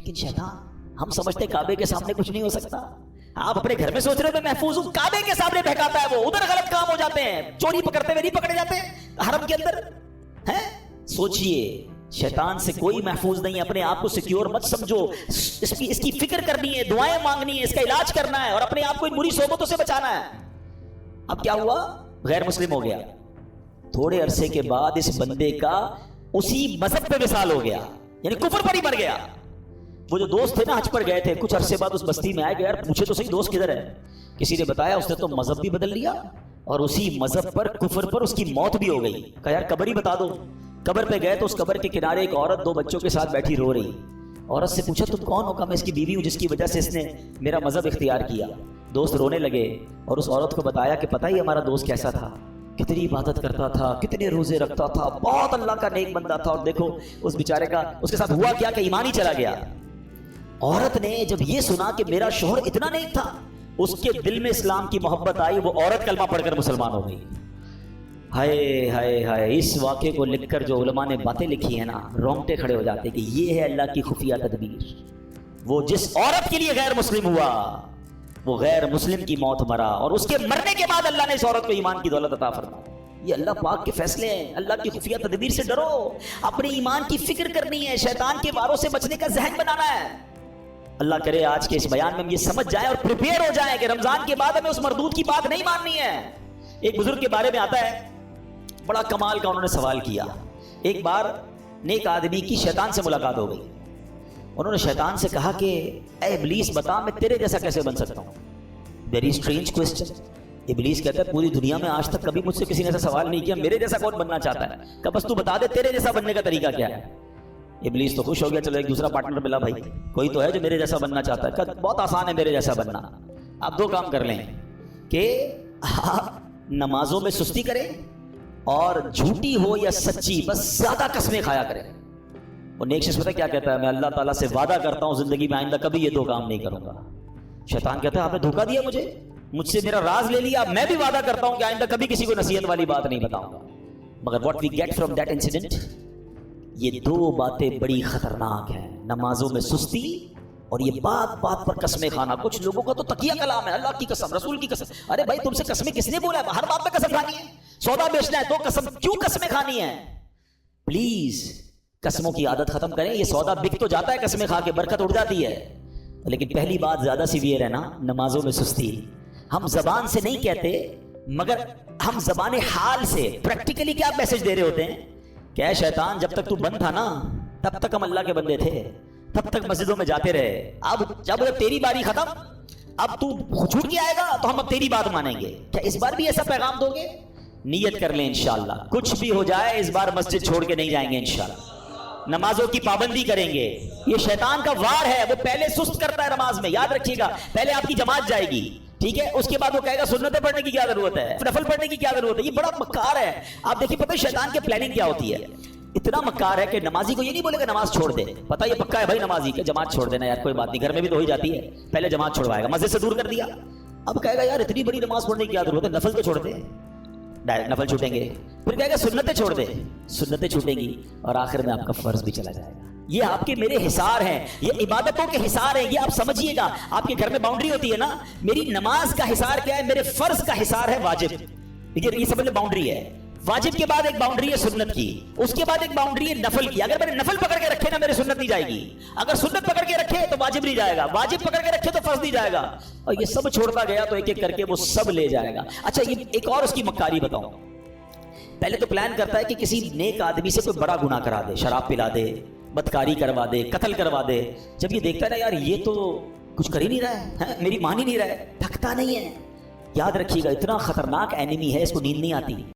لیکن शैतान, हम समझते काबे के सामने कुछ नहीं हो सकता. आप अपने घर में सोच रहे हो मैं महफूज हूं, काबे के सामने बहकाता है वो, उधर गलत काम हो जाते हैं, चोरी पकड़ते हुए नहीं पकड़े जाते हरम के अंदर हैं. सोचिए, शैतान से कोई महफूज नहीं है. अपने आप को सिक्योर मत समझो, इसकी फिक्र करनी है, दुआएं मांगनी है, इसका इलाज करना है और अपने आप को इन बुरी सोबतों से बचाना है. अब क्या हुआ, गैर मुस्लिम हो गया. थोड़े अरसे के बाद इस बंदे का उसी मजहब पे विसाल हो गया, यानी कुफर पर ही मर गया. वो जो दोस्त थे ना हज पर गए थे, कुछ अरसे बाद उस बस्ती में आए गए, यार पूछे तो सही दोस्त किधर है. किसी ने बताया उसने तो मजहब भी बदल लिया और उसी मजहब पर, कुफर पर उसकी मौत भी हो गई. कहा यार कब्र ही बता दो. कब्र पे गए तो उस कब्र के किनारे एक औरत 2 बच्चों के साथ बैठी रो रही. औरत से पूछा तुम कौन हो? कहा मैं इसकी बीवी हूं जिसकी वजह से इसने मेरा मजहब इख्तियार किया. दोस्त रोने लगे और उस औरत को बताया कि पता ही हमारा दोस्त कैसा था, कितनी इबादत करता था, कितने रोजे रखता था, बहुत अल्लाह का नेक बंदा था. और देखो उस बेचारे का, उसके साथ हुआ क्या कि ईमान ही चला गया. औरत ने जब ये सुना कि मेरा शोहर इतना नेक था, उसके दिल में इस्लाम की मोहब्बत आई. वो औरत कलमा पढ़कर मुसलमान हो गई. हाय हाय हाय, इस वाक़े को लिखकर जो उलमा ने बातें लिखी है ना, रोंगटे खड़े हो जाते कि ये है अल्लाह की खुफिया तदबीर. वो जिस औरत के लिए गैर मुस्लिम हुआ, वो गैर मुस्लिम की मौत मरा और उसके मरने के बाद अल्लाह ने इस औरत को ईमान की दौलत अता फरमाई. ये अल्लाह पाक के फैसले हैं. अल्लाह की खुफिया तदबीर से डरो, अपने ईमान की फिक्र करनी है, शैतान के वारों से बचने का जहन बनाना है. अल्लाह करे आज के इस बयान में हम ये समझ जाए और प्रिपेयर हो जाए कि रमजान के बाद हमें उस मरदूद की बात नहीं माननी है. एक बुजुर्ग के बारे में आता है, बड़ा कमाल का उन्होंने सवाल किया. एक बार नेक आदमी की शैतान से मुलाकात हो गई. उन्होंने शैतान से कहा कि ऐ इब्लीस बता मैं तेरे जैसा कैसे बन सकता हूँ. Very strange question. इब्लीस कहता है पूरी दुनिया में आज तक कभी मुझसे किसी ने ऐसा सवाल नहीं किया, मेरे जैसा कौन बनना चाहता है. कहा बस तू बता दे तेरे जैसा बनने का तरीका क्या है. इब्लीस तो खुश हो गया, चलो एक दूसरा पार्टनर मिला, भाई कोई तो है जो मेरे जैसा बनना चाहता है. कहा बहुत आसान है मेरे जैसा बनना. आप 2 काम कर लें कि आप नमाजों में सुस्ती करें और झूठी हो या सच्ची बस ज्यादा कसमें खाया करें. वो नेक शख्स पता क्या कहता है, मैं अल्लाह ताला से वादा करता हूं जिंदगी में आइंदा कभी ये 2 काम नहीं करूंगा. शैतान कहता है आपने धोखा दिया मुझसे मेरा राज ले लिया. मैं भी वादा करता हूं कि आइंदा कभी किसी को नसीहत वाली बात नहीं बताऊंगा. मगर what we get from that incident, ये 2 बातें बड़ी खतरनाक हैं. नमाजों में सुस्ती और ये बात बात पर कसमें खाना. कुछ लोगों का तो तकिया कलाम है, अल्लाह की कसम, रसूल की कसम. अरे भाई तुमसे कसमें किसने बोला है? हर बात पे कसम खानी है. सौदा बेचना है तो कसम, क्यों कसमें खानी है? प्लीज कसमों की आदत खत्म करें. ये सौदा बिक तो जाता है कसमें खा के, बरकत उड़ जाती है, लेकिन पहली बात ज्यादा सीवियर है ना, नमाजों में सुस्ती. हम जबान से नहीं कहते मगर हम जबान हाल से प्रैक्टिकली क्या मैसेज दे रहे होते हैं. क्या शैतान जब तक तू बंद था ना तब तक हम अल्लाह के बंदे थे, तब तक मस्जिदों में जाते रहे. अब जब तेरी बारी खत्म, अब तू छूट के आएगा तो हम अब तेरी बात मानेंगे. क्या इस बार भी ऐसा पैगाम दोगे? नियत कर लें इंशाअल्लाह, कुछ भी हो जाए इस बार मस्जिद छोड़ के नहीं जाएंगे इंशाअल्लाह. नमाजों की पाबंदी करेंगे. ये शैतान का वार है, वो पहले सुस्त करता है नमाज में, याद रखिएगा. पहले आपकी जमात जाएगी, ठीक है, उसके बाद वो कहेगा सुन्नतें पढ़ने की क्या जरूरत है, नफल पढ़ने की क्या जरूरत है. ये बड़ा मक्कार है. आप देखिए पता है शैतान की प्लानिंग क्या होती है. इतना मक्कार है कि नमाजी को ये नहीं बोलेगा नमाज छोड़ दे. पता ये पक्का है भाई नमाजी के, जमात छोड़ देना यार कोई बात नहीं, घर में भी तो हो ही जाती है. पहले जमात छोड़वाएगा, मस्जिद से दूर कर दिया. अब कहेगा यार इतनी बड़ी नमाज पढ़ने की क्या जरूरत है, नफल तो छोड़ दे. डायरेक्ट नफल छूटेंगे. फिर कहेगा सुन्नतें छोड़ दे, सुन्नतें छूटेंगी और आखिर में आपका फर्ज भी चला जाएगा. ये आपके मेरे हिसार हैं, ये इबादतों के हिसार हैं. ये आप समझिएगा. आपके घर में बाउंड्री होती है ना, मेरी नमाज का हिसार क्या है, मेरे फर्ज का हिसार है वाजिब. ये समझ लो बाउंड्री है. वाजिब के बाद एक बाउंड्री है सुन्नत की, उसके बाद एक बाउंड्री है नफल की. अगर मैंने नफल पकड़ के रखे ना मेरे सुन्नत नहीं जाएगी, अगर सुन्नत पकड़ के रखे तो वाजिब नहीं जाएगा, वाजिब पकड़ के रखे तो फर्ज नहीं जाएगा. और ये सब छोड़ता गया तो एक एक करके वो सब ले जाएगा. अच्छा ये एक और उसकी मक्कारी बताऊं. पहले तो प्लान करता है कि किसी नेक आदमी से कोई बड़ा गुनाह करा दे, शराब पिला दे, बदकारी करवा दे, कत्ल करवा दे. जब ये देखता है ना यार ये तो कुछ कर ही नहीं रहा है, मेरी मान ही नहीं रहा है, थकता नहीं है. याद रखिएगा इतना खतरनाक एनिमी है, इसको नींद नहीं आती.